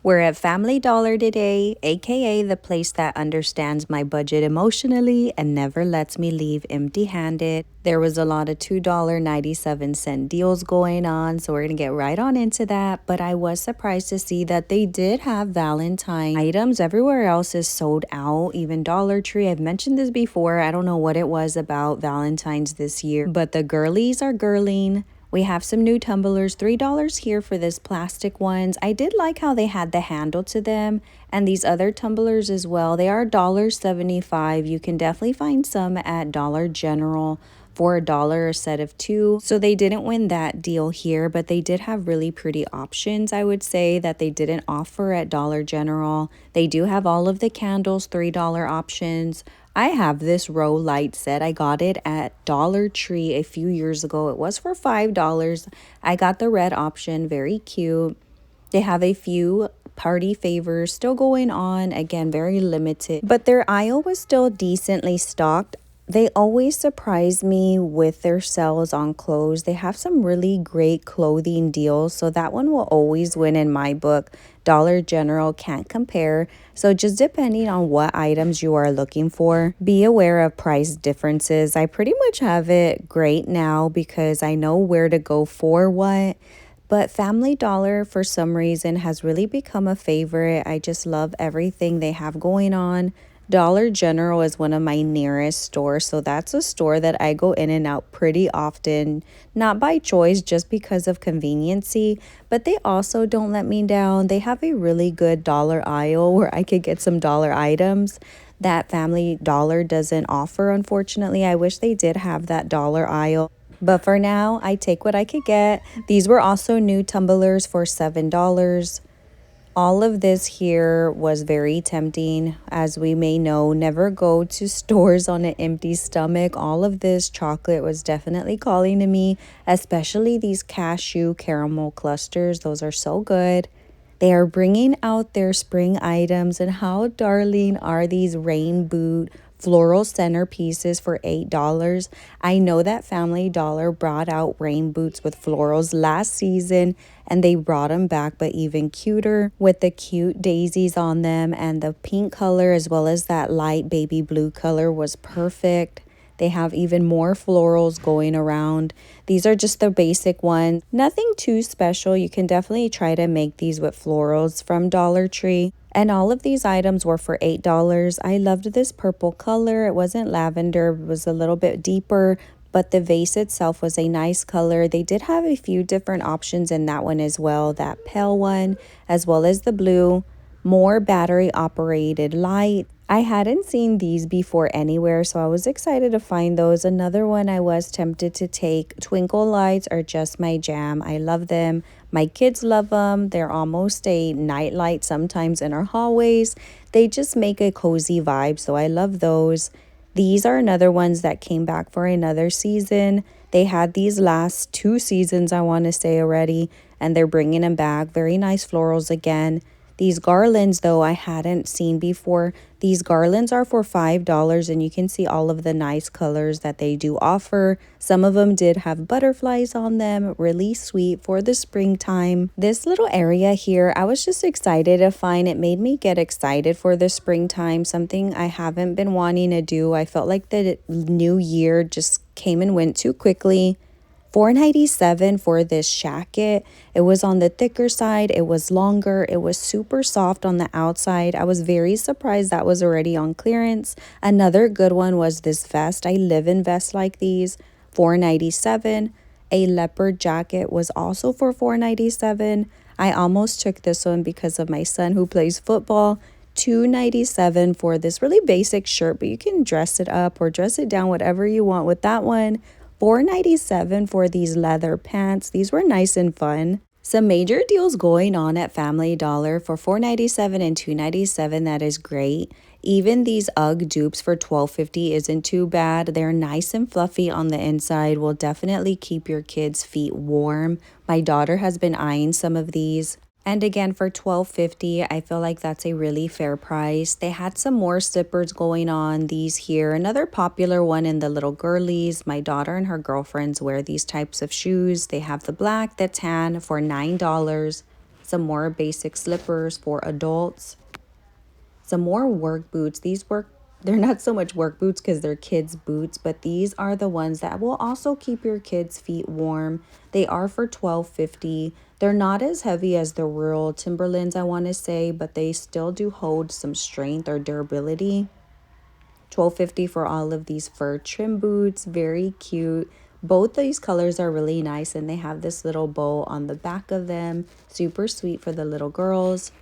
We're at Family Dollar today, aka the place that understands my budget emotionally and never lets me leave empty handed. There was a lot of $2.97 deals going on, so we're gonna get right on into that. But I was surprised to see that they did have Valentine items. Everywhere else is sold out, even Dollar Tree. I've mentioned this before. I don't know what it was about Valentine's this year, but the girlies are girling. We have some new tumblers, $3 here for this plastic ones. I did like how they had the handle to them, and these other tumblers as well. They are $1.75. You can definitely find some at Dollar General for $1 a set of two. So they didn't win that deal here, but they did have really pretty options, I would say, that they didn't offer at Dollar General. They do have all of the candles, $3 options. I have this row light set. I got it at Dollar Tree a few years ago. It was for $5. I got the red option, very cute. They have a few party favors still going on, again, very limited, but their aisle was still decently stocked. They always surprise me with their sales on clothes. They have some really great clothing deals, so that one will always win in my book. Dollar General can't compare. So just depending on what items you are looking for, be aware of price differences. I pretty much have it great now because I know where to go for what. But Family Dollar, for some reason, has really become a favorite. I just love everything they have going on. Dollar General is one of my nearest stores, so that's a store that I go in and out pretty often, not by choice, just because of conveniency, but they also don't let me down. They have a really good dollar aisle where I could get some dollar items that Family Dollar doesn't offer, unfortunately. I wish they did have that dollar aisle. But for now, I take what I could get. These were also new tumblers for $7. All of this here was very tempting. As we may know, never go to stores on an empty stomach. All of this chocolate was definitely calling to me, especially these cashew caramel clusters. Those are so good. They are bringing out their spring items, and how darling are these rain boot floral centerpieces for $8. I know that Family Dollar brought out rain boots with florals last season, and they brought them back, but even cuter with the cute daisies on them, and the pink color as well as that light baby blue color was perfect. They have even more florals going around. These are just the basic ones. Nothing too special. You can definitely try to make these with florals from Dollar Tree. And all of these items were for $8. I loved this purple color. It wasn't lavender. It was a little bit deeper, but the vase itself was a nice color. They did have a few different options in that one as well. That pale one, as well as the blue. More battery operated light. I hadn't seen these before anywhere, so I was excited to find those. Another one I was tempted to take. Twinkle lights are just my jam. I love them. My kids love them. They're almost a night light sometimes in our hallways. They just make a cozy vibe, so I love those. These are another ones that came back for another season. They had these last 2 seasons, I want to say already, and they're bringing them back. Very nice florals again. These garlands, though, I hadn't seen before. These garlands are for $5, and you can see all of the nice colors that they do offer. Some of them did have butterflies on them, really sweet for the springtime. This little area here, I was just excited to find. It made me get excited for the springtime, something I haven't been wanting to do. I felt like the new year just came and went too quickly. $4.97 for this jacket. It was on the thicker side. It was longer. It was super soft on the outside. I was very surprised that was already on clearance. Another good one was this vest. I live in vests like these. $4.97. A leopard jacket was also for $4.97. I almost took this one because of my son who plays football. $2.97 for this really basic shirt, but you can dress it up or dress it down, whatever you want with that one. $4.97 for these leather pants. These were nice and fun. Some major deals going on at Family Dollar for $4.97 and $2.97. That is great. Even these UGG dupes for $12.50 isn't too bad. They're nice and fluffy on the inside. Will definitely keep your kids' feet warm. My daughter has been eyeing some of these. And again, for $12.50, I feel like that's a really fair price. They had some more slippers going on. These here, another popular one in the little girlies. My daughter and her girlfriends wear these types of shoes. They have the black, the tan for $9. Some more basic slippers for adults. Some more work boots. They're not so much work boots because they're kids' boots, but these are the ones that will also keep your kids' feet warm. They are for $12.50. They're not as heavy as the real Timberlands, I want to say, but they still do hold some strength or durability. $12.50 for all of these fur trim boots. Very cute. Both these colors are really nice, and they have this little bow on the back of them. Super sweet for the little girls.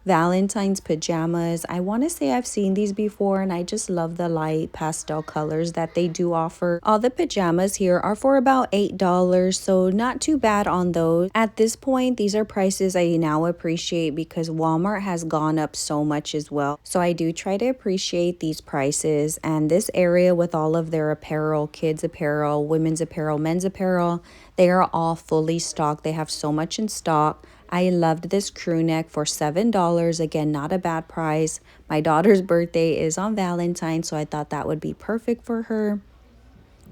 Valentine's pajamas. I want to say I've seen these before, and I just love the light pastel colors that they do offer. All the pajamas here are for about $8, so not too bad on those. At this point, these are prices I now appreciate because Walmart has gone up so much as well. So I do try to appreciate these prices, and this area with all of their apparel, kids apparel, women's apparel, men's apparel, they are all fully stocked. They have so much in stock. I loved this crew neck for $7. Again, not a bad price. My daughter's birthday is on Valentine's, so I thought that would be perfect for her.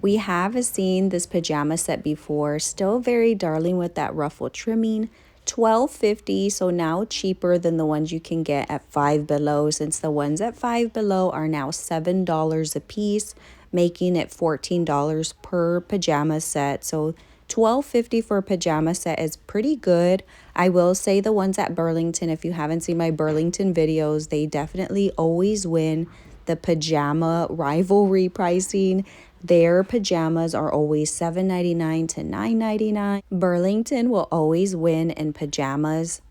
We have seen this pajama set before. Still very darling with that ruffle trimming. $12.50, so now cheaper than the ones you can get at Five Below, since the ones at Five Below are now $7 a piece, making it $14 per pajama set. So $12.50 for a pajama set is pretty good. I will say the ones at Burlington, if you haven't seen my Burlington videos, they definitely always win the pajama rivalry pricing. Their pajamas are always $7.99 to $9.99. Burlington will always win in pajamas.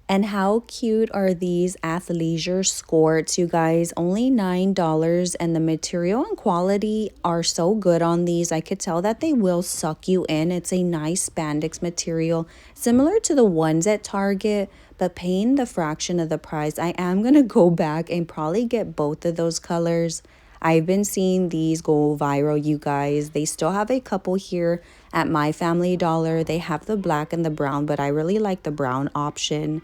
And how cute are these athleisure skirts, you guys? Only $9, and the material and quality are so good on these. I could tell that they will suck you in. It's a nice spandex material, similar to the ones at Target, but paying the fraction of the price. I am going to go back and probably get both of those colors. I've been seeing these go viral, you guys. They still have a couple here at My Family Dollar. They have the black and the brown, but I really like the brown option.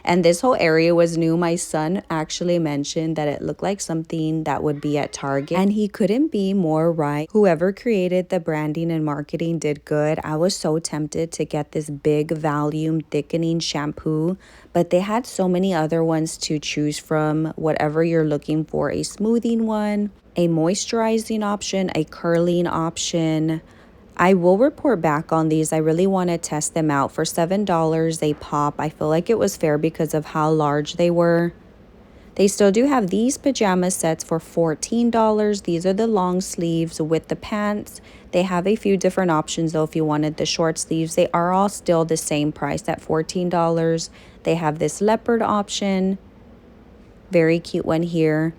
And this whole area was new. My son actually mentioned that it looked like something that would be at Target, and he couldn't be more right. Whoever created the branding and marketing did good. I was so tempted to get this big volume thickening shampoo, but they had so many other ones to choose from. Whatever you're looking for, a smoothing one, a moisturizing option, a curling option. I will report back on these. I really want to test them out. For $7 a pop, I feel like it was fair because of how large they were. They still do have these pajama sets for $14. These are the long sleeves with the pants. They have a few different options though if you wanted the short sleeves. They are all still the same price at $14. They have this leopard option. Very cute one here.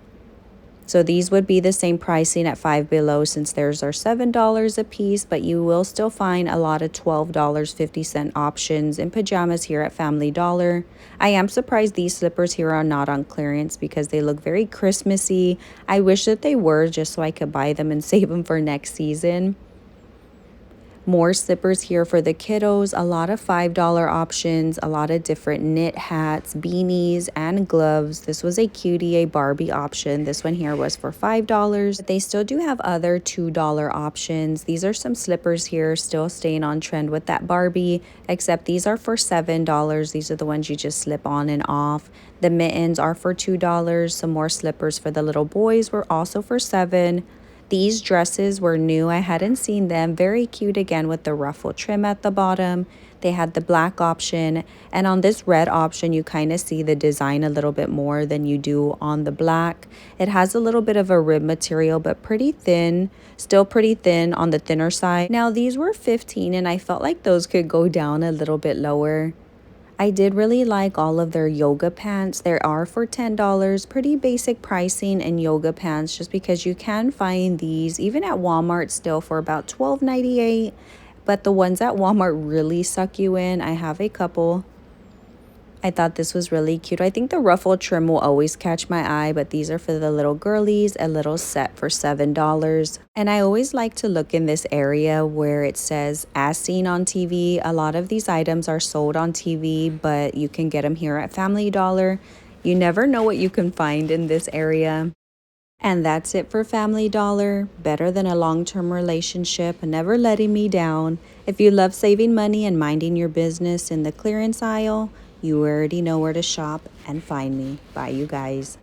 So these would be the same pricing at Five Below since theirs are $7 a piece, but you will still find a lot of $12.50 options in pajamas here at Family Dollar. I am surprised these slippers here are not on clearance because they look very Christmassy. I wish that they were just so I could buy them and save them for next season. More slippers here for the kiddos, a lot of $5 options, a lot of different knit hats, beanies, and gloves. This was a cutie, a Barbie option. This one here was for $5. But they still do have other $2 options. These are some slippers here, still staying on trend with that Barbie, except these are for $7. These are the ones you just slip on and off. The mittens are for $2. Some more slippers for the little boys were also for $7. These dresses were new. I hadn't seen them. Very cute again with the ruffle trim at the bottom. They had the black option, and on this red option you kind of see the design a little bit more than you do on the black. It has a little bit of a rib material, but pretty thin. Still pretty thin on the thinner side. Now these were $15, and I felt like those could go down a little bit lower. I did really like all of their yoga pants. They are for $10. Pretty basic pricing in yoga pants just because you can find these even at Walmart still for about $12.98. But the ones at Walmart really suck you in. I have a couple. I thought this was really cute. I think the ruffle trim will always catch my eye, but these are for the little girlies, a little set for $7. And I always like to look in this area where it says as seen on TV. A lot of these items are sold on TV, but you can get them here at Family Dollar. You never know what you can find in this area. And that's it for Family Dollar. Better than a long-term relationship, never letting me down. If you love saving money and minding your business in the clearance aisle, you already know where to shop and find me. Bye, you guys.